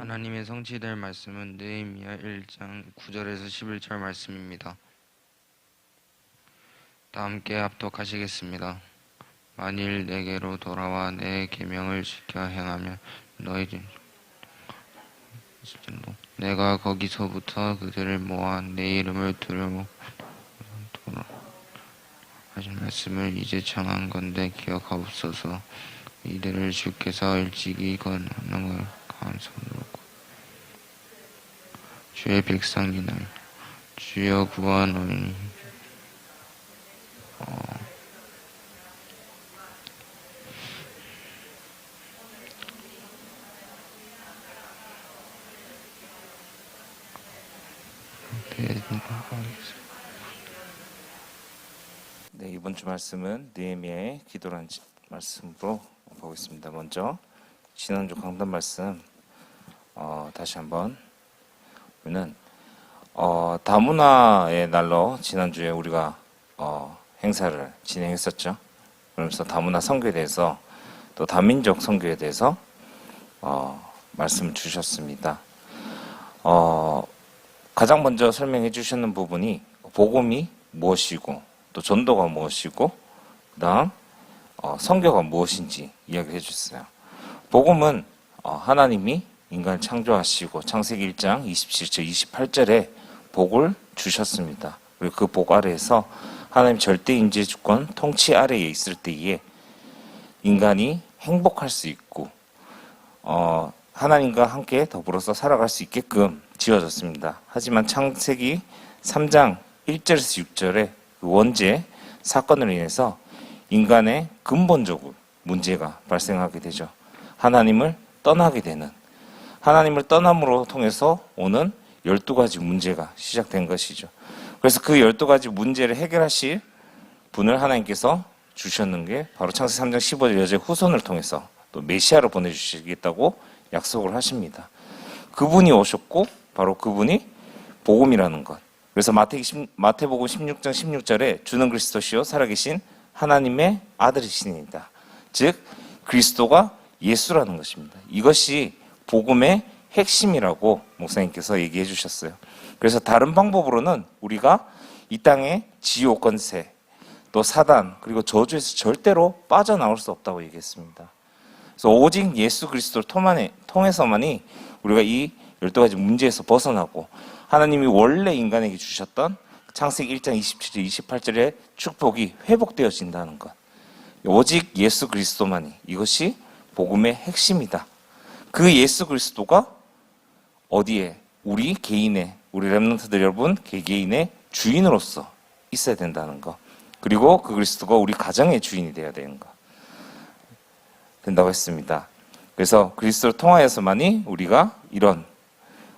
하나님의 성취될 말씀은 느헤미야 1장 9절에서 11절 말씀입니다. 다 함께 합독하시겠습니다. 만일 내게로 돌아와 내 계명을 지켜 행하면 너희들 내가 거기서부터 그들을 모아 내 이름을 두려워 하신 말씀을 이제 청한 건데 기억하옵소서. 이들을 주께서 일찍이 건너는 걸 감사드리고 주의 백성이나 주여 구하노니 네, 이번 주 말씀은 느헤미야의 기도란 말씀으로 보겠습니다. 먼저 지난주 강단 말씀 다시 한번 보면은 다문화의 날로 지난주에 우리가 행사를 진행했었죠. 그러면서 다문화 선교에 대해서 또 다민족 선교에 대해서 말씀을 주셨습니다. 가장 먼저 설명해 주셨는 부분이 복음이 무엇이고 또 전도가 무엇이고 그다음 선교가 무엇인지 이야기해 주셨어요. 복음은 하나님이 인간을 창조하시고 창세기 1장 27절 28절에 복을 주셨습니다. 그리고 그 복 아래에서 하나님 절대 임재 주권 통치 아래에 있을 때에 인간이 행복할 수 있고 하나님과 함께 더불어서 살아갈 수 있게끔 지어졌습니다. 하지만 창세기 3장 1절에서 6절에 그 원죄 사건으로 인해서 인간의 근본적으로 문제가 발생하게 되죠. 하나님을 떠나게 되는, 하나님을 떠남으로 통해서 오는 12가지 문제가 시작된 것이죠. 그래서 그 12가지 문제를 해결하실 분을 하나님께서 주셨는 게 바로 창세기 3장 15절 여자의 후손을 통해서 또 메시아로 보내주시겠다고 약속을 하십니다. 그분이 오셨고 바로 그분이 복음이라는 것. 그래서 마태복음 16장 16절에 주는 그리스도시요 살아계신 하나님의 아들이시니이다. 즉 그리스도가 예수라는 것입니다. 이것이 복음의 핵심이라고 목사님께서 얘기해 주셨어요. 그래서 다른 방법으로는 우리가 이 땅의 지옥 권세, 또 사단, 그리고 저주에서 절대로 빠져나올 수 없다고 얘기했습니다. 그래서 오직 예수 그리스도를 통해서만이 우리가 이 12가지 문제에서 벗어나고 하나님이 원래 인간에게 주셨던 창세기 1장 27절 28절의 축복이 회복되어진다는 것. 오직 예수 그리스도만이, 이것이 복음의 핵심이다. 그 예수 그리스도가 어디에? 우리 개인의, 우리 렘넌트들 여러분 개개인의 주인으로서 있어야 된다는 것. 그리고 그 그리스도가 우리 가정의 주인이 되어야 되는 것. 된다고 했습니다. 그래서 그리스도를 통하여서만이 우리가 이런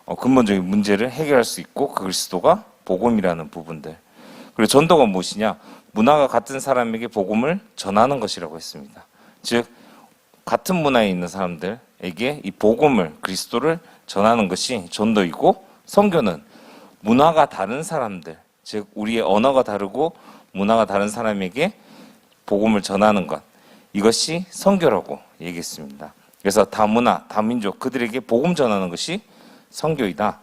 근본적인 문제를 해결할 수 있고 그 그리스도가 복음이라는 부분들. 그리고 전도가 무엇이냐? 문화가 같은 사람에게 복음을 전하는 것이라고 했습니다. 즉 같은 문화에 있는 사람들에게 이 복음을, 그리스도를 전하는 것이 전도이고, 선교는 문화가 다른 사람들, 즉 우리의 언어가 다르고 문화가 다른 사람에게 복음을 전하는 것, 이것이 선교라고 얘기했습니다. 그래서 다문화, 다민족, 그들에게 복음 전하는 것이 선교이다.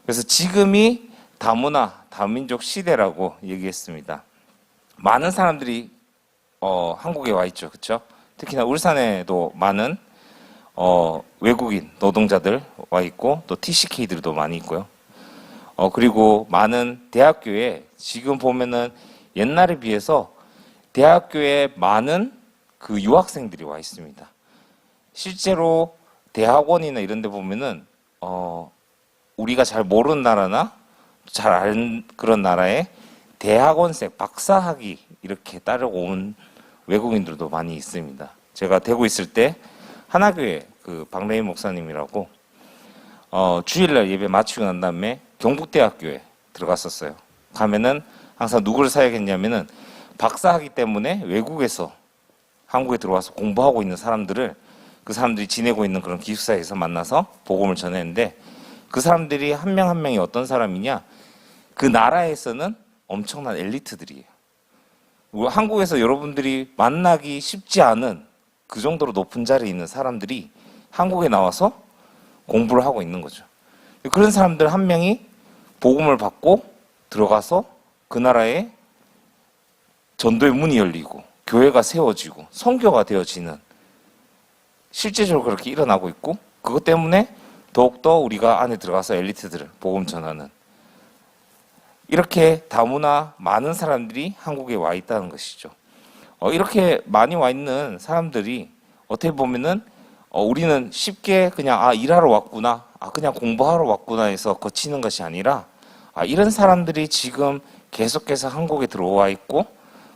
그래서 지금이 다문화, 다민족 시대라고 얘기했습니다. 많은 사람들이 한국에 와 있죠, 그렇죠? 특히나 울산에도 많은 외국인 노동자들 와 있고 또 TCK들도 많이 있고요. 그리고 많은 대학교에 지금 보면은 옛날에 비해서 대학교에 많은 그 유학생들이 와 있습니다. 실제로 대학원이나 이런 데 보면은 우리가 잘 모르는 나라나 잘 아는 그런 나라에 대학원생, 박사학위 이렇게 따르고 온 외국인들도 많이 있습니다. 제가 대구 있을 때 하나교회 그 박래인 목사님이라고 주일날 예배 마치고 난 다음에 경북대학교에 들어갔었어요. 가면은 항상 누구를 사역했냐면은 박사학위 때문에 외국에서 한국에 들어와서 공부하고 있는 사람들을, 그 사람들이 지내고 있는 그런 기숙사에서 만나서 복음을 전했는데, 그 사람들이 한 명 한 명이 어떤 사람이냐? 그 나라에서는 엄청난 엘리트들이에요. 한국에서 여러분들이 만나기 쉽지 않은 그 정도로 높은 자리에 있는 사람들이 한국에 나와서 공부를 하고 있는 거죠. 그런 사람들 한 명이 복음을 받고 들어가서 그 나라에 전도의 문이 열리고 교회가 세워지고 선교가 되어지는, 실제적으로 그렇게 일어나고 있고, 그것 때문에 더욱더 우리가 안에 들어가서 엘리트들을 복음 전하는, 이렇게 다문화 많은 사람들이 한국에 와 있다는 것이죠. 이렇게 많이 와 있는 사람들이 어떻게 보면은 우리는 쉽게 그냥 일하러 왔구나, 그냥 공부하러 왔구나 해서 거치는 것이 아니라, 이런 사람들이 지금 계속해서 한국에 들어와 있고,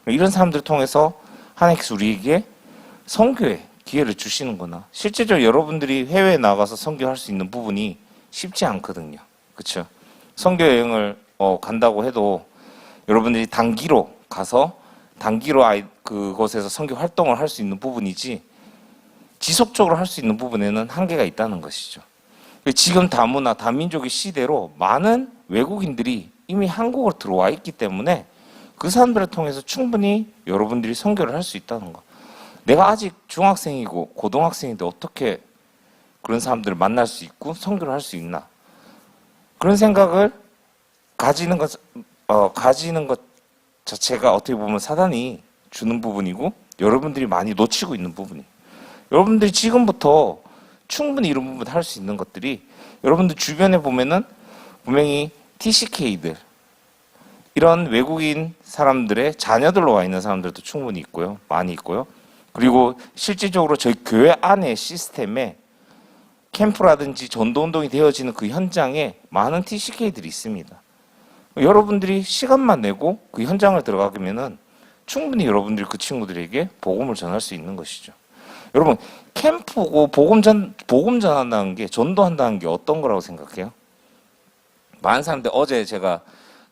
이런 사람들을 통해서 하나님께서 우리에게 선교의 기회를 주시는구나. 실제적으로 여러분들이 해외에 나가서 선교할 수 있는 부분이 쉽지 않거든요. 그렇죠? 선교 여행을 간다고 해도 여러분들이 단기로 가서 단기로 그곳에서 선교 활동을 할 수 있는 부분이지, 지속적으로 할 수 있는 부분에는 한계가 있다는 것이죠. 지금 다문화, 다민족의 시대로 많은 외국인들이 이미 한국으로 들어와 있기 때문에 그 사람들을 통해서 충분히 여러분들이 선교를 할 수 있다는 거. 내가 아직 중학생이고 고등학생인데 어떻게 그런 사람들을 만날 수 있고 선교를 할 수 있나? 그런 생각을 가지는 것 자체가 어떻게 보면 사단이 주는 부분이고, 여러분들이 많이 놓치고 있는 부분이에요. 여러분들이 지금부터 충분히 이런 부분 할 수 있는 것들이, 여러분들 주변에 보면은 분명히 TCK들, 이런 외국인 사람들의 자녀들로 와 있는 사람들도 충분히 있고요. 많이 있고요. 그리고 실질적으로 저희 교회 안에 시스템에 캠프라든지 전도운동이 되어지는 그 현장에 많은 TCK들이 있습니다. 여러분들이 시간만 내고 그 현장을 들어가면은 충분히 여러분들이 그 친구들에게 복음을 전할 수 있는 것이죠. 여러분, 캠프고 복음 전한다는 게, 전도한다는 게 어떤 거라고 생각해요? 많은 사람들, 어제 제가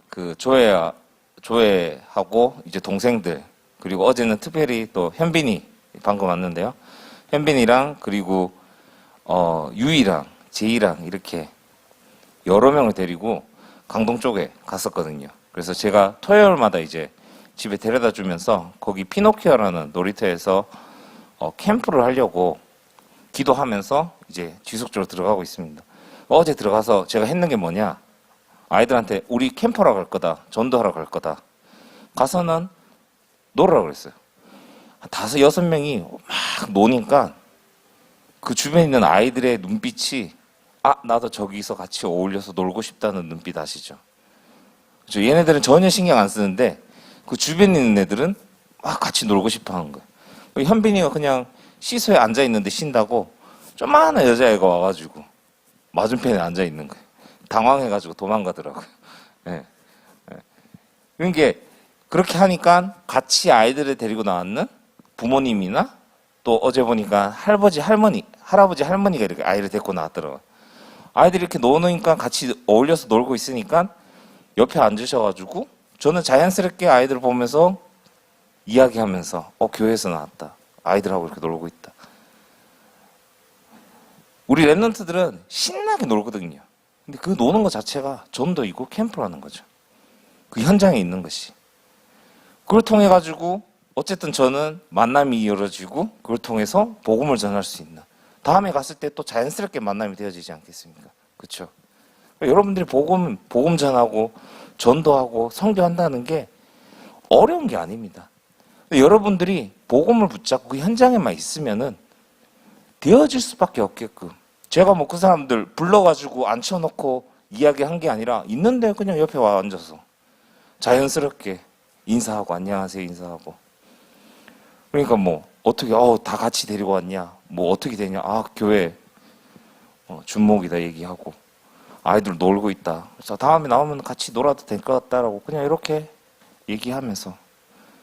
그 조회하고 이제 동생들, 그리고 어제는 특별히 또 현빈이 방금 왔는데요. 현빈이랑 그리고 유이랑 제이랑 이렇게 여러 명을 데리고 강동 쪽에 갔었거든요. 그래서 제가 토요일마다 이제 집에 데려다 주면서 거기 피노키오라는 놀이터에서 캠프를 하려고 기도하면서 이제 지속적으로 들어가고 있습니다. 어제 들어가서 제가 했는 게 뭐냐, 아이들한테 우리 캠프하러 갈 거다, 전도하러 갈 거다, 가서는 놀으라고 그랬어요. 5, 6명이 막 노니까 그 주변에 있는 아이들의 눈빛이, 나도 저기서 같이 어울려서 놀고 싶다는 눈빛 아시죠? 얘네들은 전혀 신경 안 쓰는데 그 주변에 있는 애들은 막 같이 놀고 싶어 하는 거예요. 현빈이가 그냥 시소에 앉아 있는데 쉰다고 조그마한 여자애가 와가지고 맞은편에 앉아 있는 거예요. 당황해가지고 도망가더라고요. 네. 그러니까 그렇게 하니까 같이 아이들을 데리고 나왔는 부모님이나, 또 어제 보니까 할아버지 할머니가 이렇게 아이를 데리고 나왔더라고요. 아이들이 이렇게 노니까 같이 어울려서 놀고 있으니까 옆에 앉으셔가지고 저는 자연스럽게 아이들 보면서 이야기하면서 교회에서 나왔다, 아이들하고 이렇게 놀고 있다. 우리 랩런트들은 신나게 놀거든요. 근데 그 노는 것 자체가 전도이고 캠프라는 거죠. 그 현장에 있는 것이. 그걸 통해 가지고 어쨌든 저는 만남이 이루어지고, 그걸 통해서 복음을 전할 수 있는, 다음에 갔을 때 또 자연스럽게 만남이 되어지지 않겠습니까? 그렇죠? 여러분들이 복음 전하고 전도하고 선교한다는 게 어려운 게 아닙니다. 여러분들이 복음을 붙잡고 그 현장에만 있으면은 되어질 수밖에 없게끔, 제가 뭐 그 사람들 불러가지고 앉혀놓고 이야기한 게 아니라 있는데 그냥 옆에 와 앉아서 자연스럽게 인사하고 안녕하세요 인사하고, 그러니까 뭐 어떻게 다 같이 데리고 왔냐, 뭐 어떻게 되냐, 교회 준목이다 얘기하고, 아이들 놀고 있다, 그래서 다음에 나오면 같이 놀아도 될 것 같다라고 그냥 이렇게 얘기하면서,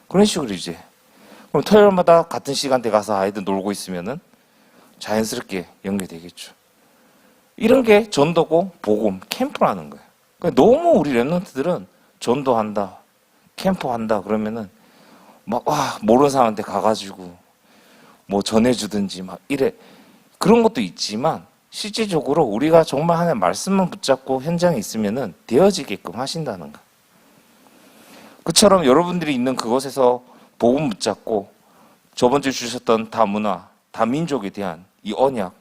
그런 식으로 이제 그럼 토요일마다 같은 시간대 가서 아이들 놀고 있으면은 자연스럽게 연결되겠죠. 이런 게 전도고 복음 캠프라는 거예요. 그러니까 너무 우리 랩런트들은 전도한다, 캠프한다 그러면은 막 모르는 사람한테 가가지고 뭐 전해주든지 막 이래, 그런 것도 있지만 실질적으로 우리가 정말 하나의 말씀만 붙잡고 현장에 있으면은 되어지게끔 하신다는 거. 그처럼 여러분들이 있는 그곳에서 복음 붙잡고 저번 주에 주셨던 다문화, 다민족에 대한 이 언약,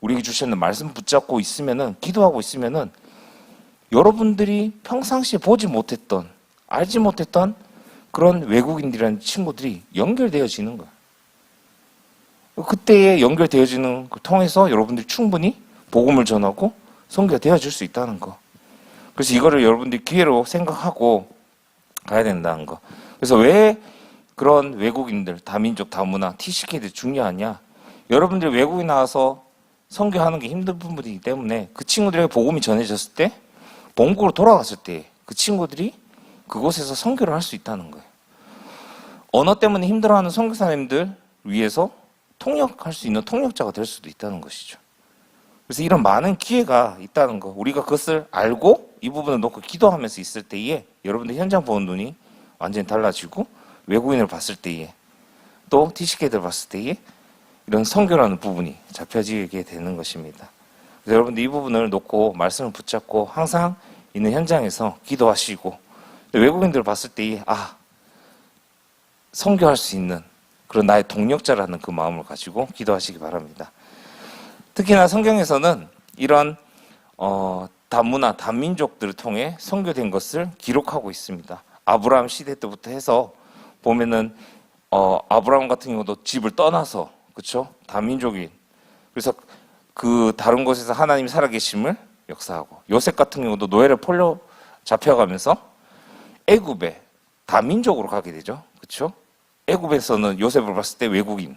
우리에게 주셨는 말씀 붙잡고 있으면은, 기도하고 있으면은 여러분들이 평상시에 보지 못했던, 알지 못했던 그런 외국인들이라는 친구들이 연결되어지는 거야. 그때에 연결되어지는 걸 통해서 여러분들이 충분히 복음을 전하고 선교가 되어줄 수 있다는 거. 그래서 이거를 여러분들이 기회로 생각하고 가야 된다는 거. 그래서 왜 그런 외국인들, 다민족, 다문화, TCK들이 중요하냐? 여러분들이 외국에 나와서 선교하는 게 힘든 부분이기 때문에 그 친구들에게 복음이 전해졌을 때, 본국으로 돌아갔을 때 그 친구들이 그곳에서 선교를 할 수 있다는 거예요. 언어 때문에 힘들어하는 선교사님들 위해서 통역할 수 있는 통역자가 될 수도 있다는 것이죠. 그래서 이런 많은 기회가 있다는 거, 우리가 그것을 알고 이 부분을 놓고 기도하면서 있을 때에 여러분들 현장 보는 눈이 완전히 달라지고, 외국인을 봤을 때에, 또 TCK들 봤을 때에 이런 선교라는 부분이 잡혀지게 되는 것입니다. 그래서 여러분들 이 부분을 놓고 말씀을 붙잡고 항상 있는 현장에서 기도하시고, 외국인들을 봤을 때에 선교할 수 있는 그런 나의 동력자라는 그 마음을 가지고 기도하시기 바랍니다. 특히나 성경에서는 이런 다문화, 다민족들을 통해 선교된 것을 기록하고 있습니다. 아브라함 시대 때부터 해서 보면은 아브라함 같은 경우도 집을 떠나서, 그렇죠? 다민족인, 그래서 그 다른 곳에서 하나님이 살아계심을 역사하고, 요셉 같은 경우도 노예를 폴려 잡혀가면서 애굽에 다민족으로 가게 되죠. 그렇죠? 애굽에서는 요셉을 봤을 때 외국인,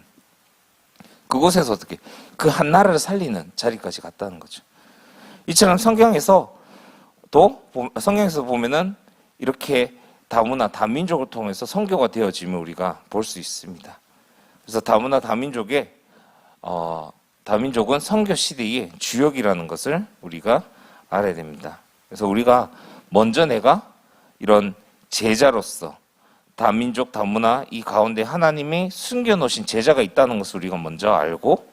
그곳에서 어떻게 그 한 나라를 살리는 자리까지 갔다는 거죠. 이처럼 성경에서 보면은 이렇게 다문화, 다민족을 통해서 선교가 되어짐을 우리가 볼 수 있습니다. 그래서 다문화, 다민족은 선교 시대의 주역이라는 것을 우리가 알아야 됩니다. 그래서 우리가 먼저 내가 이런 제자로서 다민족, 다문화 이 가운데 하나님이 숨겨놓으신 제자가 있다는 것을 우리가 먼저 알고,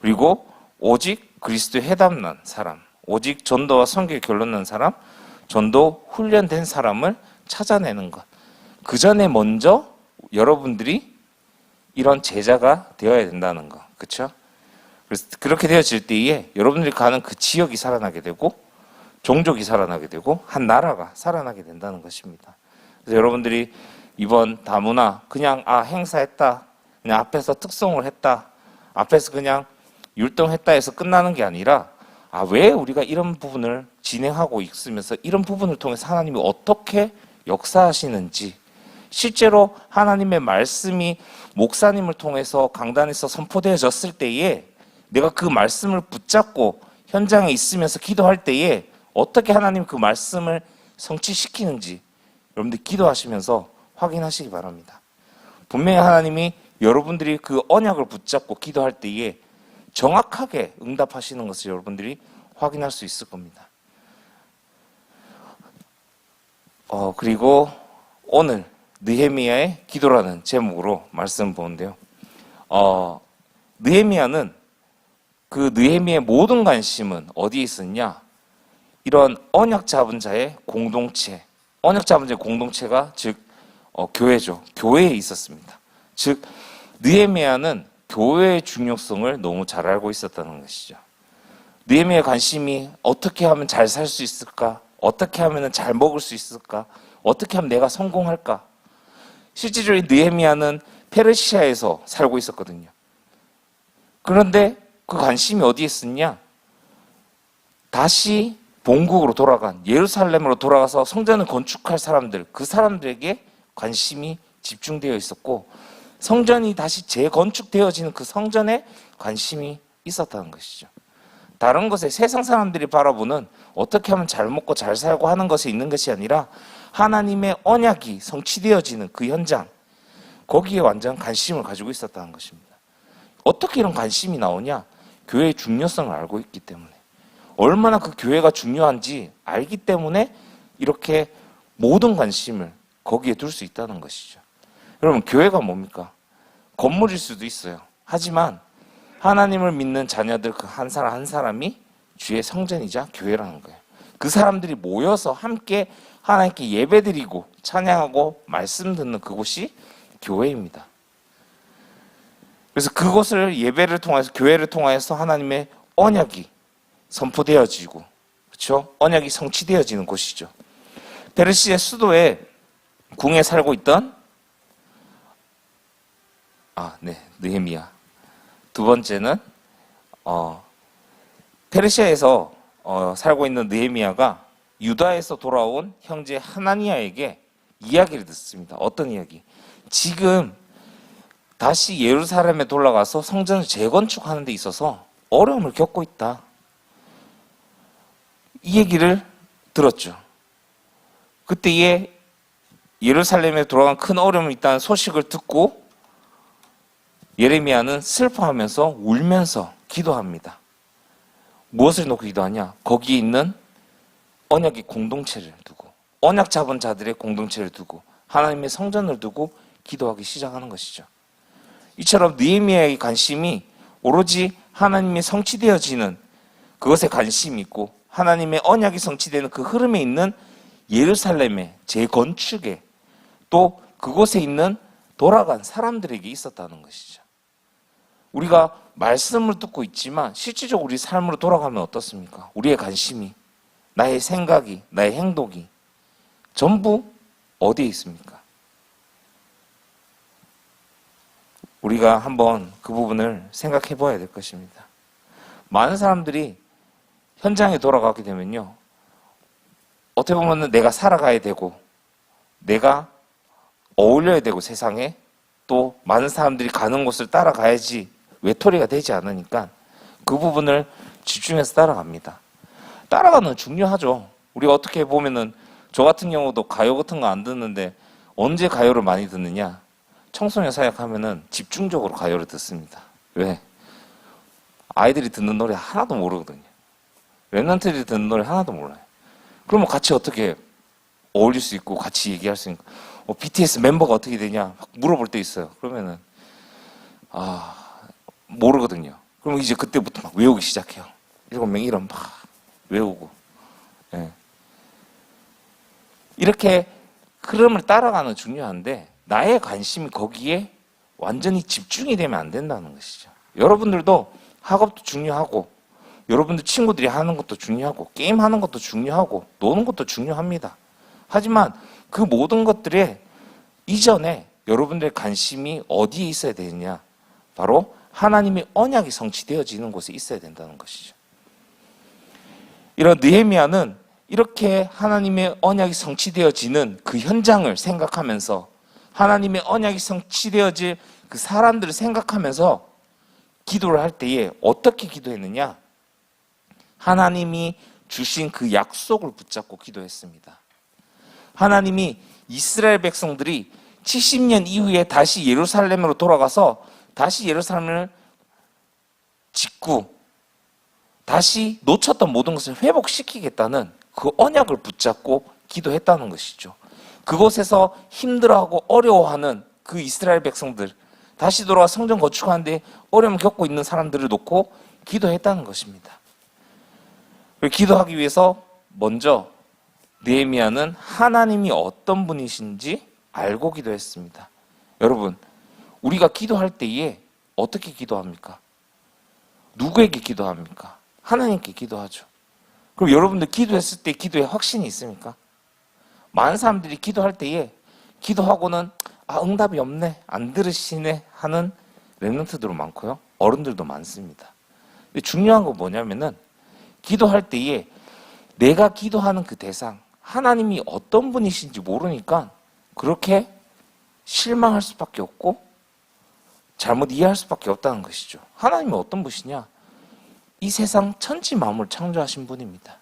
그리고 오직 그리스도에 해당난 사람, 오직 전도와 선교에 결론난 사람, 전도 훈련된 사람을 찾아내는 것. 그 전에 먼저 여러분들이 이런 제자가 되어야 된다는 거. 그렇죠? 그래서 그렇게 되어질 때에 여러분들이 가는 그 지역이 살아나게 되고, 종족이 살아나게 되고, 한 나라가 살아나게 된다는 것입니다. 그래서 여러분들이 이번 다문화 그냥 행사했다, 그냥 앞에서 특송을 했다, 앞에서 그냥 율동했다 해서 끝나는 게 아니라, 왜 우리가 이런 부분을 진행하고 있으면서 이런 부분을 통해서 하나님이 어떻게 역사하시는지, 실제로 하나님의 말씀이 목사님을 통해서 강단에서 선포되어졌을 때에 내가 그 말씀을 붙잡고 현장에 있으면서 기도할 때에 어떻게 하나님 그 말씀을 성취시키는지 여러분들 기도하시면서 확인하시기 바랍니다. 분명히 하나님이 여러분들이 그 언약을 붙잡고 기도할 때에 정확하게 응답하시는 것을 여러분들이 확인할 수 있을 겁니다. 그리고 오늘 느헤미야의 기도라는 제목으로 말씀 보는데요. 느헤미야는 그 느헤미야의 모든 관심은 어디에 있었냐? 이런 언약 잡은 자의 공동체, 언약 잡은 자의 공동체가 즉 교회죠. 교회에 있었습니다. 즉 느헤미야는 교회의 중요성을 너무 잘 알고 있었다는 것이죠. 느헤미야의 관심이 어떻게 하면 잘 살 수 있을까? 어떻게 하면 잘 먹을 수 있을까? 어떻게 하면 내가 성공할까? 실제적으로 느헤미야는 페르시아에서 살고 있었거든요. 그런데 그 관심이 어디에 있었냐? 다시 본국으로 돌아간, 예루살렘으로 돌아가서 성전을 건축할 사람들, 그 사람들에게 관심이 집중되어 있었고, 성전이 다시 재건축되어지는 그 성전에 관심이 있었다는 것이죠. 다른 것에 세상 사람들이 바라보는 어떻게 하면 잘 먹고 잘 살고 하는 것에 있는 것이 아니라 하나님의 언약이 성취되어지는 그 현장, 거기에 완전 관심을 가지고 있었다는 것입니다. 어떻게 이런 관심이 나오냐? 교회의 중요성을 알고 있기 때문에, 얼마나 그 교회가 중요한지 알기 때문에 이렇게 모든 관심을 거기에 둘 수 있다는 것이죠. 여러분, 교회가 뭡니까? 건물일 수도 있어요. 하지만 하나님을 믿는 자녀들 그 한 사람 한 사람이 주의 성전이자 교회라는 거예요. 그 사람들이 모여서 함께 하나님께 예배드리고 찬양하고 말씀 듣는 그곳이 교회입니다. 그래서 그곳을 예배를 통해서, 교회를 통해서 하나님의 언약이 선포되어지고, 그렇죠? 언약이 성취되어지는 곳이죠. 페르시아 수도에 궁에 살고 있던 느헤미야. 두 번째는 페르시아에서 살고 있는 느헤미야가 유다에서 돌아온 형제 하나니야에게 이야기를 듣습니다. 어떤 이야기? 지금 다시 예루살렘에 돌아가서 성전을 재건축하는 데 있어서 어려움을 겪고 있다. 이 얘기를 들었죠. 그때에 예루살렘에 돌아간 큰 어려움이 있다는 소식을 듣고 예레미야는 슬퍼하면서 울면서 기도합니다. 무엇을 놓고 기도하냐? 거기에 있는 언약의 공동체를 두고, 언약 잡은 자들의 공동체를 두고, 하나님의 성전을 두고 기도하기 시작하는 것이죠. 이처럼 느헤미야의 관심이 오로지 하나님의 성취되어지는 그것에 관심이 있고, 하나님의 언약이 성취되는 그 흐름에 있는 예루살렘의 재건축에, 또 그곳에 있는 돌아간 사람들에게 있었다는 것이죠. 우리가 말씀을 듣고 있지만 실질적으로 우리 삶으로 돌아가면 어떻습니까? 우리의 관심이, 나의 생각이, 나의 행동이 전부 어디에 있습니까? 우리가 한번 그 부분을 생각해 봐야 될 것입니다. 많은 사람들이 현장에 돌아가게 되면요, 어떻게 보면 내가 살아가야 되고, 내가 어울려야 되고, 세상에 또 많은 사람들이 가는 곳을 따라가야지 외톨이가 되지 않으니까 그 부분을 집중해서 따라갑니다. 따라가는 건 중요하죠. 우리가 어떻게 보면은, 저 같은 경우도 가요 같은 거 안 듣는데 언제 가요를 많이 듣느냐? 청소년 사역하면은 집중적으로 가요를 듣습니다. 왜? 아이들이 듣는 노래 하나도 모르거든요. 랩런트들이 듣는 노래 하나도 몰라요. 그러면 같이 어떻게 어울릴 수 있고 같이 얘기할 수 있는, BTS 멤버가 어떻게 되냐 막 물어볼 때 있어요. 그러면은 모르거든요. 그럼 이제 그때부터 막 외우기 시작해요. 7명 이름 막 외우고. 예. 이렇게 흐름을 따라가는 중요한데, 나의 관심이 거기에 완전히 집중이 되면 안 된다는 것이죠. 여러분들도 학업도 중요하고, 여러분들 친구들이 하는 것도 중요하고, 게임하는 것도 중요하고, 노는 것도 중요합니다. 하지만 그 모든 것들의 이전에 여러분들의 관심이 어디에 있어야 되느냐? 바로 하나님의 언약이 성취되어지는 곳에 있어야 된다는 것이죠. 이런 느헤미야는 이렇게 하나님의 언약이 성취되어지는 그 현장을 생각하면서, 하나님의 언약이 성취되어질 그 사람들을 생각하면서 기도를 할 때에 어떻게 기도했느냐? 하나님이 주신 그 약속을 붙잡고 기도했습니다. 하나님이 이스라엘 백성들이 70년 이후에 다시 예루살렘으로 돌아가서 다시 예루살렘을 짓고 다시 놓쳤던 모든 것을 회복시키겠다는 그 언약을 붙잡고 기도했다는 것이죠. 그곳에서 힘들어하고 어려워하는 그 이스라엘 백성들, 다시 돌아와 성전 건축하는데 어려움을 겪고 있는 사람들을 놓고 기도했다는 것입니다. 기도하기 위해서 먼저 느헤미야는 하나님이 어떤 분이신지 알고 기도했습니다. 여러분, 우리가 기도할 때에 어떻게 기도합니까? 누구에게 기도합니까? 하나님께 기도하죠. 그럼 여러분들 기도했을 때 기도에 확신이 있습니까? 많은 사람들이 기도할 때에 기도하고는 응답이 없네, 안 들으시네 하는 랩런트들도 많고요, 어른들도 많습니다. 근데 중요한 건 뭐냐면은, 기도할 때에 내가 기도하는 그 대상, 하나님이 어떤 분이신지 모르니까 그렇게 실망할 수밖에 없고 잘못 이해할 수밖에 없다는 것이죠. 하나님이 어떤 분이시냐? 이 세상 천지 만물 창조하신 분입니다.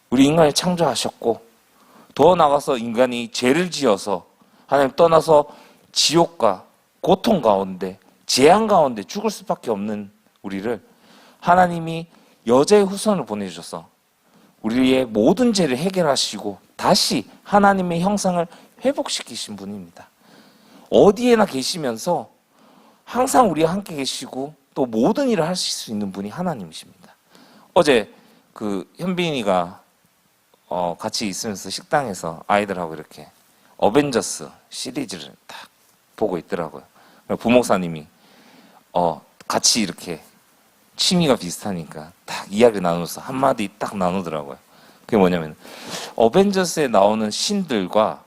우리 인간을 창조하셨고, 더 나아가서 인간이 죄를 지어서 하나님 떠나서 지옥과 고통 가운데, 재앙 가운데 죽을 수밖에 없는 우리를 하나님이 여자의 후손을 보내주셔서 우리의 모든 죄를 해결하시고 다시 하나님의 형상을 회복시키신 분입니다. 어디에나 계시면서 항상 우리와 함께 계시고 또 모든 일을 하실 수 있는 분이 하나님이십니다. 어제 그 현빈이가 같이 있으면서 식당에서 아이들하고 이렇게 어벤져스 시리즈를 딱 보고 있더라고요. 부목사님이 같이 이렇게 취미가 비슷하니까 딱 이야기 나누면서 한마디 딱 나누더라고요. 그게 뭐냐면 어벤져스에 나오는 신들과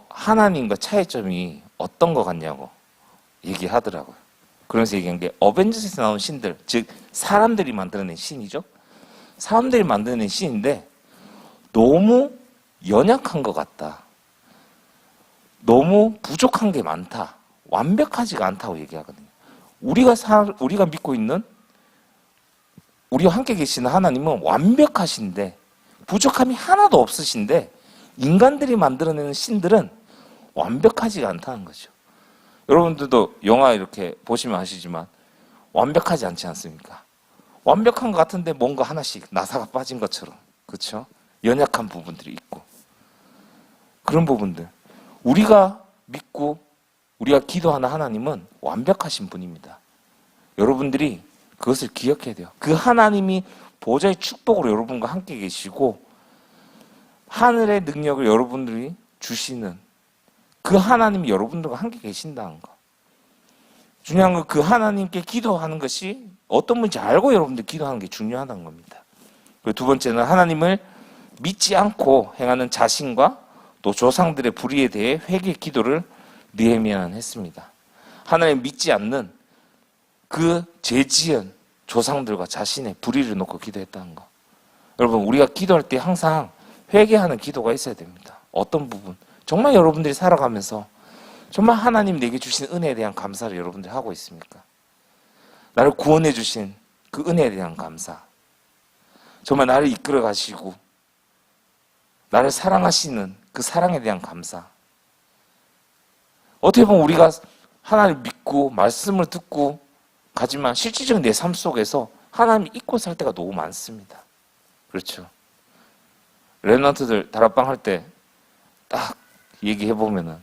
하나님과 차이점이 어떤 것 같냐고 얘기하더라고요. 그러면서 얘기한 게 어벤져스에서 나오는 신들, 즉 사람들이 만들어낸 신이죠. 사람들이 만들어낸 신인데 너무 연약한 것 같다. 너무 부족한 게 많다. 완벽하지가 않다고 얘기하거든요. 우리가 믿고 있는 우리와 함께 계시는 하나님은 완벽하신데 부족함이 하나도 없으신데 인간들이 만들어내는 신들은 완벽하지가 않다는 거죠. 여러분들도 영화 이렇게 보시면 아시지만 완벽하지 않지 않습니까? 완벽한 것 같은데 뭔가 하나씩 나사가 빠진 것처럼, 그렇죠? 연약한 부분들이 있고 그런 부분들, 우리가 믿고 우리가 기도하는 하나님은 완벽하신 분입니다. 여러분들이 그것을 기억해야 돼요. 그 하나님이 보좌의 축복으로 여러분과 함께 계시고 하늘의 능력을 여러분들이 주시는 그 하나님이 여러분들과 함께 계신다는 거. 중요한 건 그 하나님께 기도하는 것이 어떤 분인지 알고 여러분들 기도하는 게 중요하다는 겁니다. 그리고 두 번째는 하나님을 믿지 않고 행하는 자신과 또 조상들의 불의에 대해 회개 기도를 느헤미야는 했습니다. 하나님 믿지 않는 그 죄지은 조상들과 자신의 불의를 놓고 기도했다는 거. 여러분, 우리가 기도할 때 항상 회개하는 기도가 있어야 됩니다. 어떤 부분? 정말 여러분들이 살아가면서 정말 하나님 내게 주신 은혜에 대한 감사를 여러분들이 하고 있습니까? 나를 구원해 주신 그 은혜에 대한 감사. 정말 나를 이끌어 가시고 나를 사랑하시는 그 사랑에 대한 감사. 어떻게 보면 우리가 하나님을 믿고 말씀을 듣고 가지만 실질적인 내 삶 속에서 하나님을 잊고 살 때가 너무 많습니다. 그렇죠? 랩런트들 다락방 할 때 딱 얘기해 보면은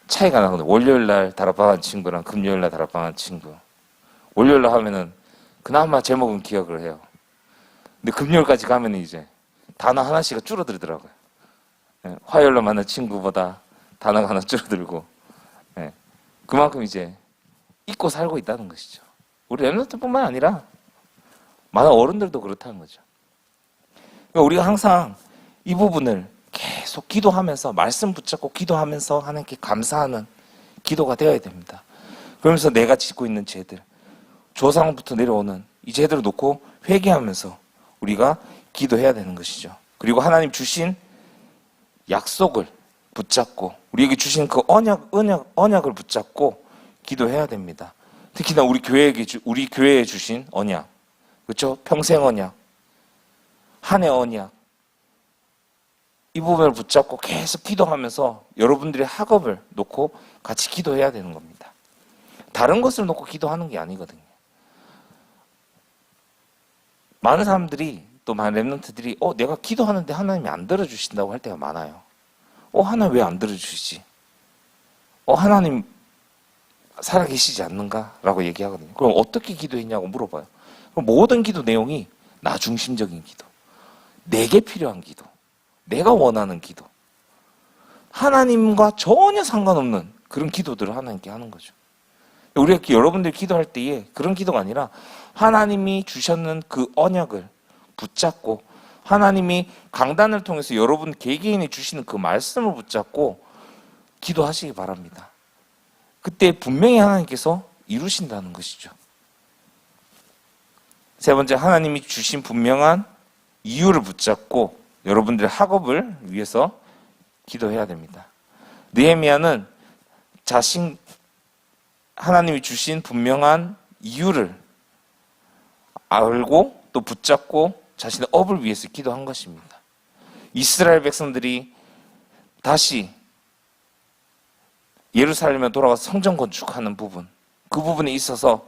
차이가 나거든요. 월요일 날 다락방한 친구랑 금요일 날 다락방한 친구. 월요일 날 하면은 그나마 제목은 기억을 해요. 근데 금요일까지 가면은 이제 단어 하나씩은 줄어들더라고요. 예, 화요일 날 만난 친구보다 단어가 하나 줄어들고, 예, 그만큼 이제 잊고 살고 있다는 것이죠. 우리 랩런트뿐만 아니라 많은 어른들도 그렇다는 거죠. 그러니까 우리가 항상 이 부분을 계속 기도하면서 말씀 붙잡고 기도하면서 하나님께 감사하는 기도가 되어야 됩니다. 그러면서 내가 짓고 있는 죄들, 조상부터 내려오는 이 죄들을 놓고 회개하면서 우리가 기도해야 되는 것이죠. 그리고 하나님 주신 약속을 붙잡고 우리에게 주신 그 언약을 붙잡고 기도해야 됩니다. 특히나 우리 교회에 주신 언약, 그렇죠? 평생 언약, 한 해 언약, 이 부분을 붙잡고 계속 기도하면서 여러분들의 학업을 놓고 같이 기도해야 되는 겁니다. 다른 것을 놓고 기도하는 게 아니거든요. 많은 사람들이 또 많은 랩런트들이 내가 기도하는데 하나님이 안 들어주신다고 할 때가 많아요. 하나님 왜 안 들어주시지? 하나님 살아계시지 않는가? 라고 얘기하거든요. 그럼 어떻게 기도했냐고 물어봐요. 그럼 모든 기도 내용이 나 중심적인 기도, 내게 필요한 기도, 내가 원하는 기도, 하나님과 전혀 상관없는 그런 기도들을 하나님께 하는 거죠. 우리가 여러분들이 기도할 때에 그런 기도가 아니라 하나님이 주셨는 그 언약을 붙잡고 하나님이 강단을 통해서 여러분 개개인이 주시는 그 말씀을 붙잡고 기도하시기 바랍니다. 그때 분명히 하나님께서 이루신다는 것이죠. 세 번째, 하나님이 주신 분명한 이유를 붙잡고 여러분들의 학업을 위해서 기도해야 됩니다. 느헤미야는 하나님이 주신 분명한 이유를 알고 또 붙잡고 자신의 업을 위해서 기도한 것입니다. 이스라엘 백성들이 다시 예루살렘에 돌아가서 성전 건축하는 부분, 그 부분에 있어서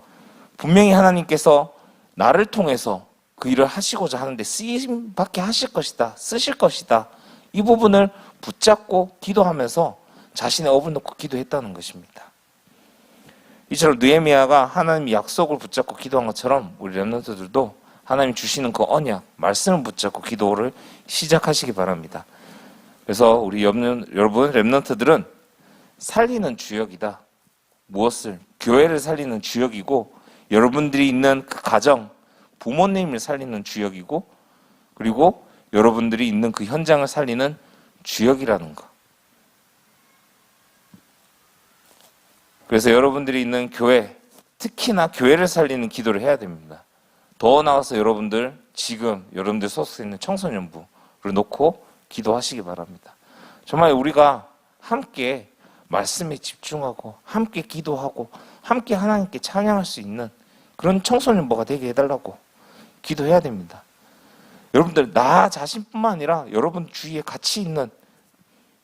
분명히 하나님께서 나를 통해서 그 일을 하시고자 하는데 쓰임받게 하실 것이다, 쓰실 것이다, 이 부분을 붙잡고 기도하면서 자신의 업을 놓고 기도했다는 것입니다. 이처럼 느헤미야가 하나님의 약속을 붙잡고 기도한 것처럼 우리 랩런트들도 하나님 주시는 그 언약, 말씀을 붙잡고 기도를 시작하시기 바랍니다. 그래서 우리 여러분 랩런트들은 살리는 주역이다. 무엇을? 교회를 살리는 주역이고 여러분들이 있는 그 가정, 부모님을 살리는 주역이고, 그리고 여러분들이 있는 그 현장을 살리는 주역이라는 거. 그래서 여러분들이 있는 교회, 특히나 교회를 살리는 기도를 해야 됩니다. 더 나아가서 여러분들, 지금 여러분들 소속해 있는 청소년부를 놓고 기도하시기 바랍니다. 정말 우리가 함께 말씀에 집중하고 함께 기도하고 함께 하나님께 찬양할 수 있는 그런 청소년부가 되게 해달라고 기도해야 됩니다. 여러분들, 나 자신뿐만 아니라 여러분 주위에 같이 있는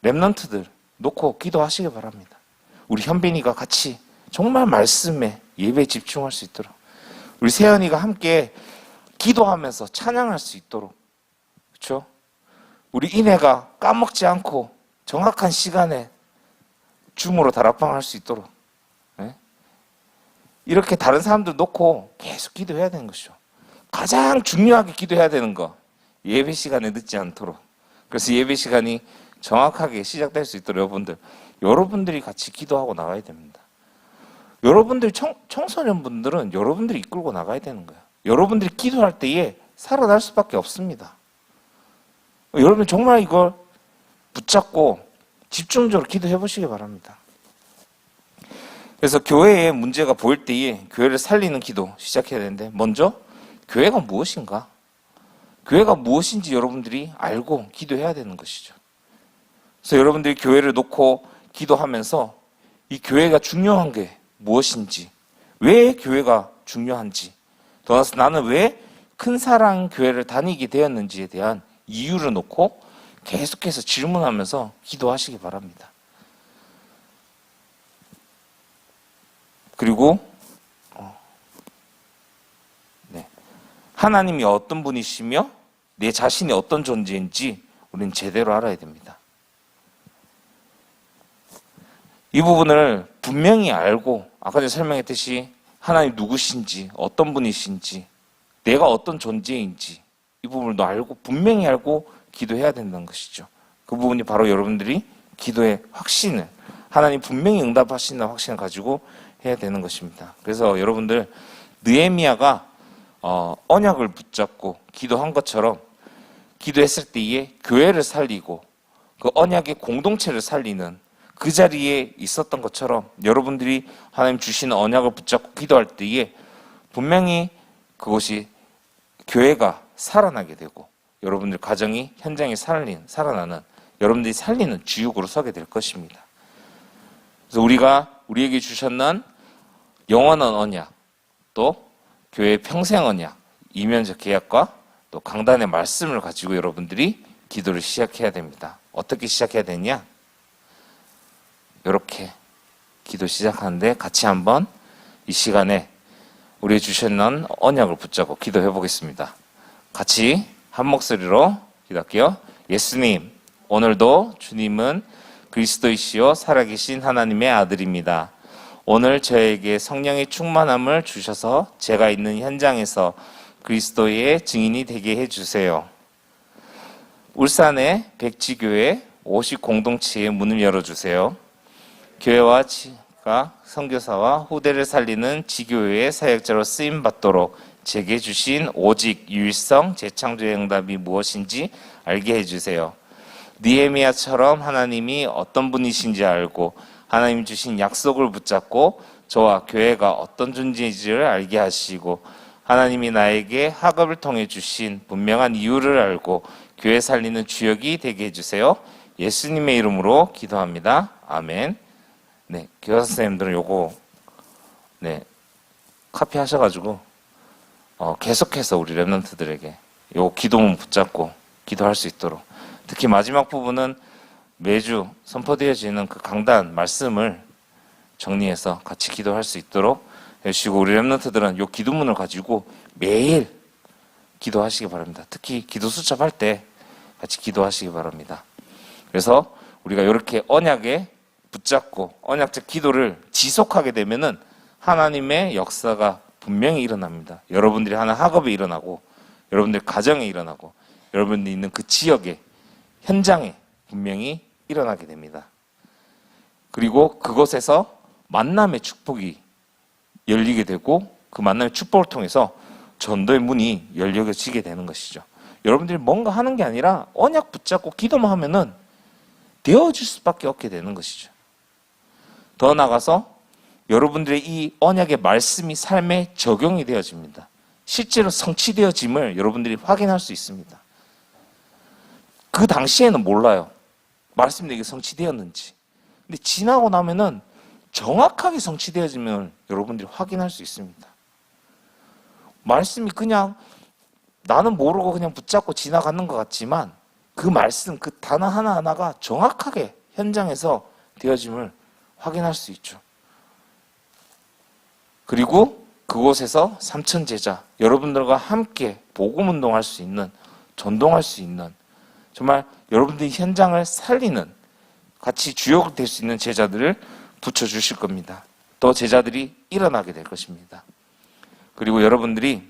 렘넌트들 놓고 기도하시기 바랍니다. 우리 현빈이가 같이 정말 말씀에 예배에 집중할 수 있도록, 우리 세연이가 함께 기도하면서 찬양할 수 있도록, 그렇죠? 우리 이내가 까먹지 않고 정확한 시간에 줌으로 다락방할 수 있도록, 네? 이렇게 다른 사람들 놓고 계속 기도해야 되는 것이죠. 가장 중요하게 기도해야 되는 거, 예배 시간에 늦지 않도록. 그래서 예배 시간이 정확하게 시작될 수 있도록 여러분들이 같이 기도하고 나가야 됩니다. 여러분들 청소년분들은 여러분들이 이끌고 나가야 되는 거예요. 여러분들이 기도할 때에 살아날 수밖에 없습니다. 여러분 정말 이걸 붙잡고 집중적으로 기도해 보시기 바랍니다. 그래서 교회에 문제가 보일 때에 교회를 살리는 기도 시작해야 되는데, 먼저 교회가 무엇인가? 교회가 무엇인지 여러분들이 알고 기도해야 되는 것이죠. 그래서 여러분들이 교회를 놓고 기도하면서 이 교회가 중요한 게 무엇인지, 왜 교회가 중요한지, 더 나아가서 나는 왜 큰 사랑 교회를 다니게 되었는지에 대한 이유를 놓고 계속해서 질문하면서 기도하시기 바랍니다. 그리고 하나님이 어떤 분이시며 내 자신이 어떤 존재인지 우리는 제대로 알아야 됩니다. 이 부분을 분명히 알고, 아까 전에 설명했듯이 하나님 누구신지, 어떤 분이신지, 내가 어떤 존재인지 이 부분을 알고, 분명히 알고 기도해야 된다는 것이죠. 그 부분이 바로 여러분들이 기도의 확신을, 하나님 분명히 응답하신다는 확신을 가지고 해야 되는 것입니다. 그래서 여러분들, 느헤미야가 언약을 붙잡고 기도한 것처럼 기도했을 때에 교회를 살리고 그 언약의 공동체를 살리는 그 자리에 있었던 것처럼, 여러분들이 하나님 주시는 언약을 붙잡고 기도할 때에 분명히 그것이 교회가 살아나게 되고, 여러분들 가정이 현장에 살아나는, 여러분들이 살리는 주역으로 서게 될 것입니다. 그래서 우리에게 주셨는 영원한 언약, 또 교회의 평생 언약, 이면적 계약과 또 강단의 말씀을 가지고 여러분들이 기도를 시작해야 됩니다. 어떻게 시작해야 되냐? 이렇게 기도 시작하는데, 같이 한번 이 시간에 우리 주셨는 언약을 붙잡고 기도해 보겠습니다. 같이 한 목소리로 기도할게요. 예수님, 오늘도 주님은 그리스도이시요 살아계신 하나님의 아들입니다. 오늘 저에게 성령의 충만함을 주셔서 제가 있는 현장에서 그리스도의 증인이 되게 해주세요. 울산의 백지교회 50 공동체의 문을 열어주세요. 교회와 선교사와 후대를 살리는 지교회의 사역자로 쓰임받도록 제게 주신 오직 유일성 재창조의 응답이 무엇인지 알게 해주세요. 느헤미야처럼 하나님이 어떤 분이신지 알고 하나님 주신 약속을 붙잡고 저와 교회가 어떤 존재인지를 알게 하시고, 하나님이 나에게 학업을 통해 주신 분명한 이유를 알고 교회 살리는 주역이 되게 해주세요. 예수님의 이름으로 기도합니다. 아멘. 네, 교사 선생님들은 요거 카피하셔가지고 계속해서 우리 렘넌트들에게 요 기도문 붙잡고 기도할 수 있도록, 특히 마지막 부분은 매주 선포되어지는 그 강단 말씀을 정리해서 같이 기도할 수 있도록 해주시고, 우리 렘넌트들은 요 기도문을 가지고 매일 기도하시기 바랍니다. 특히 기도 수첩할 때 같이 기도하시기 바랍니다. 그래서 우리가 이렇게 언약에 붙잡고 언약적 기도를 지속하게 되면은 하나님의 역사가 분명히 일어납니다. 여러분들이 하는 학업에 일어나고, 여러분들 가정에 일어나고, 여러분들이 있는 그 지역에, 현장에 분명히 일어나게 됩니다. 그리고 그곳에서 만남의 축복이 열리게 되고, 그 만남의 축복을 통해서 전도의 문이 열려지게 되는 것이죠. 여러분들이 뭔가 하는 게 아니라 언약 붙잡고 기도만 하면은 되어질 수밖에 없게 되는 것이죠. 더 나아가서 여러분들의 이 언약의 말씀이 삶에 적용이 되어집니다. 실제로 성취되어짐을 여러분들이 확인할 수 있습니다. 그 당시에는 몰라요. 말씀이 내게 성취되었는지. 근데 지나고 나면은 정확하게 성취되어짐을 여러분들이 확인할 수 있습니다. 말씀이 그냥 나는 모르고 그냥 붙잡고 지나가는 것 같지만 그 말씀, 그 단어 하나하나가 정확하게 현장에서 되어짐을 확인할 수 있죠. 그리고 그곳에서 삼천 제자, 여러분들과 함께 복음 운동할 수 있는, 전동할 수 있는, 정말 여러분들이 현장을 살리는, 같이 주역이 될 수 있는 제자들을 붙여주실 겁니다. 또 제자들이 일어나게 될 것입니다. 그리고 여러분들이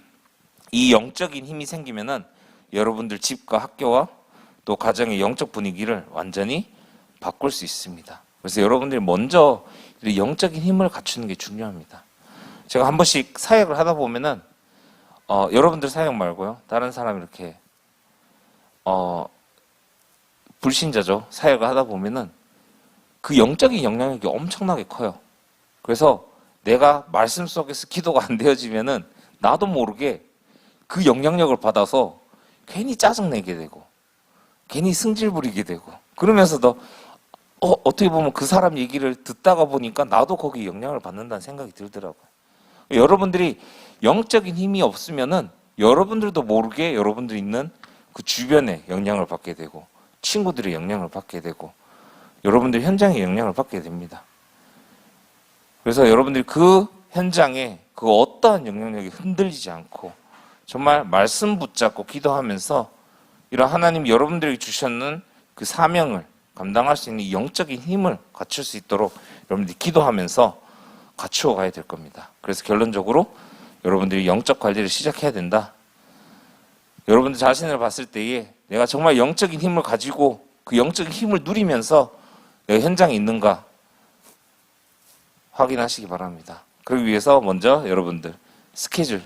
이 영적인 힘이 생기면은 여러분들 집과 학교와 또 가정의 영적 분위기를 완전히 바꿀 수 있습니다. 그래서 여러분들이 먼저 영적인 힘을 갖추는 게 중요합니다. 제가 한 번씩 사역을 하다 보면은 여러분들 사역 말고요, 다른 사람 이렇게 불신자죠, 사역을 하다 보면은 그 영적인 영향력이 엄청나게 커요. 그래서 내가 말씀 속에서 기도가 안 되어지면은 나도 모르게 그 영향력을 받아서 괜히 짜증내게 되고 괜히 승질 부리게 되고, 그러면서도 어떻게 보면 그 사람 얘기를 듣다가 보니까 나도 거기에 영향을 받는다는 생각이 들더라고요. 여러분들이 영적인 힘이 없으면은 여러분들도 모르게 여러분들 있는 그 주변에 영향을 받게 되고 친구들의 영향을 받게 되고 여러분들 현장에 영향을 받게 됩니다. 그래서 여러분들이 그 현장에 그 어떠한 영향력이 흔들리지 않고 정말 말씀 붙잡고 기도하면서 이런 하나님 여러분들에게 주셨는 그 사명을 감당할 수 있는 영적인 힘을 갖출 수 있도록 여러분들이 기도하면서 갖추어 가야 될 겁니다. 그래서 결론적으로 여러분들이 영적 관리를 시작해야 된다. 여러분들 자신을 봤을 때에 내가 정말 영적인 힘을 가지고 그 영적인 힘을 누리면서 내가 현장에 있는가 확인하시기 바랍니다. 그러기 위해서 먼저 여러분들 스케줄,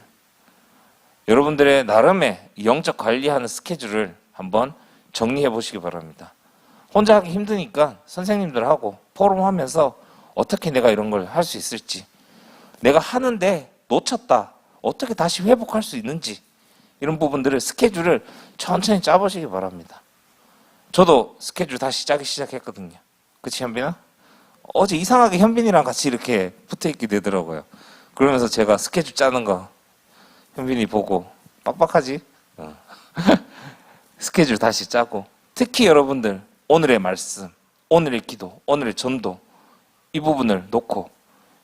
여러분들의 나름의 영적 관리하는 스케줄을 한번 정리해 보시기 바랍니다. 혼자 하기 힘드니까 선생님들하고 포럼하면서 어떻게 내가 이런 걸 할 수 있을지, 내가 하는데 놓쳤다, 어떻게 다시 회복할 수 있는지, 이런 부분들을 스케줄을 천천히 짜보시기 바랍니다. 저도 스케줄 다시 짜기 시작했거든요. 그치, 현빈아? 어제 이상하게 현빈이랑 같이 이렇게 붙어있게 되더라고요. 그러면서 제가 스케줄 짜는 거 현빈이 보고 빡빡하지? 스케줄 다시 짜고, 특히 여러분들 오늘의 말씀, 오늘의 기도, 오늘의 전도, 이 부분을 놓고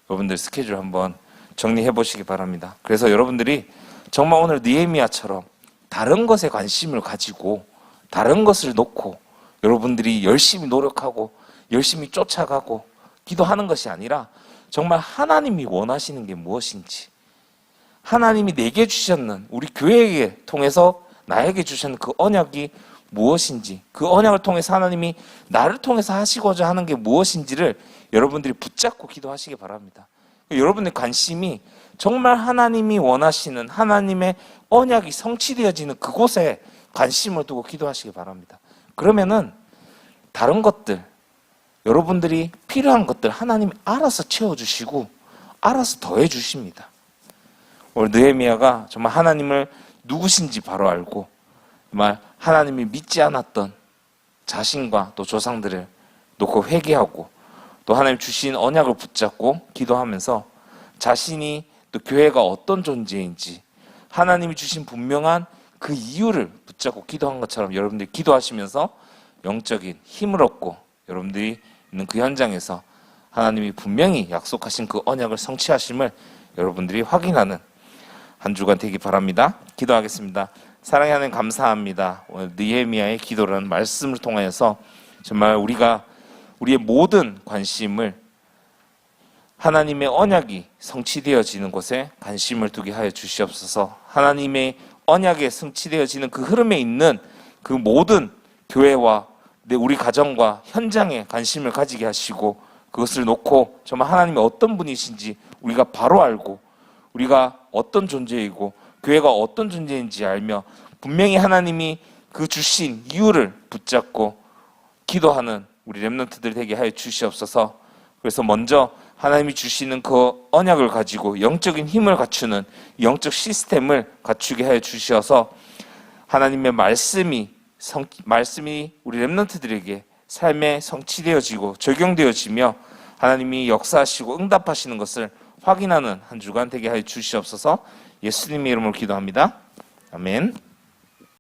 여러분들 스케줄 한번 정리해 보시기 바랍니다. 그래서 여러분들이 정말 오늘 느헤미야처럼 다른 것에 관심을 가지고 다른 것을 놓고 여러분들이 열심히 노력하고 열심히 쫓아가고 기도하는 것이 아니라 정말 하나님이 원하시는 게 무엇인지, 하나님이 내게 주셨는, 우리 교회에 통해서 나에게 주셨는 그 언약이 무엇인지, 그 언약을 통해서 하나님이 나를 통해서 하시고자 하는 게 무엇인지를 여러분들이 붙잡고 기도하시기 바랍니다. 여러분의 관심이 정말 하나님이 원하시는 하나님의 언약이 성취되어지는 그곳에 관심을 두고 기도하시기 바랍니다. 그러면은 다른 것들, 여러분들이 필요한 것들 하나님이 알아서 채워주시고 알아서 더해주십니다. 오늘 느헤미야가 정말 하나님을 누구신지 바로 알고 정말 하나님이 믿지 않았던 자신과 또 조상들을 놓고 회개하고 또 하나님 주신 언약을 붙잡고 기도하면서 자신이 또 교회가 어떤 존재인지 하나님이 주신 분명한 그 이유를 붙잡고 기도한 것처럼 여러분들이 기도하시면서 영적인 힘을 얻고 여러분들이 있는 그 현장에서 하나님이 분명히 약속하신 그 언약을 성취하심을 여러분들이 확인하는 한 주간 되기 바랍니다. 기도하겠습니다. 사랑의 하나님 감사합니다. 오늘 느헤미야의 기도라는 말씀을 통하여서 정말 우리가 우리의 모든 관심을 하나님의 언약이 성취되어지는 곳에 관심을 두게 하여 주시옵소서. 하나님의 언약에 성취되어지는 그 흐름에 있는 그 모든 교회와 우리 가정과 현장에 관심을 가지게 하시고 그것을 놓고 정말 하나님이 어떤 분이신지 우리가 바로 알고 우리가 어떤 존재이고 교회가 어떤 존재인지 알며 분명히 하나님이 그 주신 이유를 붙잡고 기도하는 우리 렘넌트들 되게 하여 주시옵소서. 그래서 먼저 하나님이 주시는 그 언약을 가지고 영적인 힘을 갖추는 영적 시스템을 갖추게 하여 주시어서 하나님의 말씀이 우리 렘넌트들에게 삶에 성취되어지고 적용되어지며 하나님이 역사하시고 응답하시는 것을 확인하는 한 주간 되게 하여 주시옵소서. 예수님의 이름으로 기도합니다. 아멘.